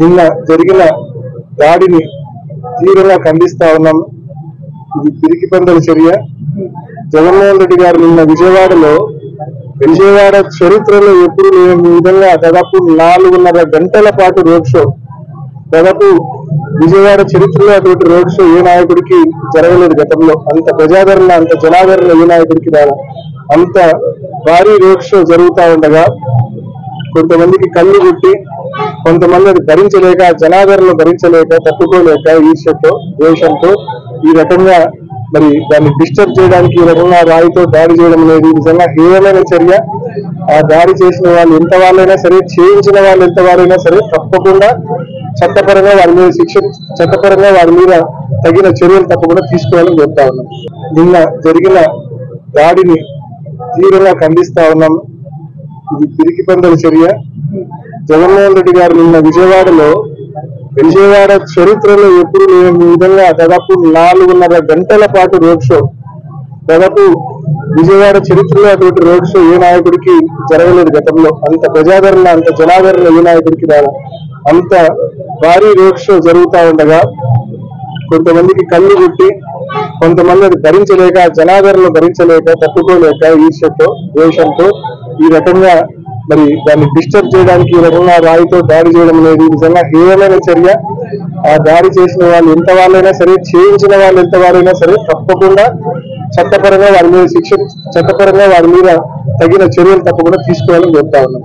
నిన్న జరిగిన దాడిని తీవ్రంగా ఖండిస్తా ఉన్నాం. ఇది పిరికి పందల చర్య. జగన్మోహన్ రెడ్డి గారు నిన్న విజయవాడ చరిత్రలో ఎప్పుడు లేని విధంగా దాదాపు 4.5 గంటల పాటు రోడ్ షో, దాదాపు విజయవాడ చరిత్రలో అటువంటి రోడ్ షో ఏ నాయకుడికి జరగలేదు గతంలో. అంత ప్రజాదరణ, అంత జనాదరణ ఏ నాయకుడికి రాదు. అంత భారీ రోడ్ షో జరుగుతూ ఉండగా కొంతమందికి కళ్ళు గుట్టి, కొంతమంది అది భరించలేక, జనాదరణ భరించలేక, తట్టుకోలేక, ఈర్ష్యతో, ద్వేషంతో ఈ రకంగా మరి దాన్ని డిస్టర్బ్ చేయడానికి ఈ రకంగా రాయితో దాడి చేయడం అనేది నిజంగా హేయమైన చర్య. ఆ దాడి చేసిన వాళ్ళు ఎంత వాళ్ళైనా సరే, చేయించిన వాళ్ళు ఎంత వారైనా సరే తప్పకుండా చట్టపరంగా వారి మీద తగిన చర్యలు తప్పకుండా తీసుకోవాలని చెప్తా ఉన్నాం. నిన్న జరిగిన దాడిని తీవ్రంగా ఖండిస్తా ఉన్నాం. ఇది పిరికి పందల చర్య. జగన్మోహన్ రెడ్డి గారు నిన్న విజయవాడ చరిత్రలో ఎప్పుడు లేని విధంగా దాదాపు 4.5 గంటల పాటు రోడ్ షో, దాదాపు విజయవాడ చరిత్రలో అటువంటి రోడ్ షో ఏ నాయకుడికి జరగలేదు గతంలో. అంత ప్రజాదరణ, అంత జనాదరణ ఏ నాయకుడికి రాదు. అంత భారీ రోడ్ షో జరుగుతూ ఉండగా కొంతమందికి కళ్ళు గుట్టి, కొంతమంది అది భరించలేక, జనాదరణ భరించలేక, తట్టుకోలేక, ఈర్ష్యతో, ద్వేషంతో ఈ రకంగా మరి దాన్ని డిస్టర్బ్ చేయడానికి ఈ రకంగా రాయితో దాడి చేయడం అనేది నిజంగా హేయమైన చర్య. ఆ దాడి చేసిన వాళ్ళు ఎంత వాళ్ళైనా సరే, చేయించిన వాళ్ళు ఎంత వారైనా సరే తప్పకుండా చట్టపరంగా వారి మీద తగిన చర్యలు తప్పకుండా తీసుకోవాలని చెప్తా ఉన్నాం.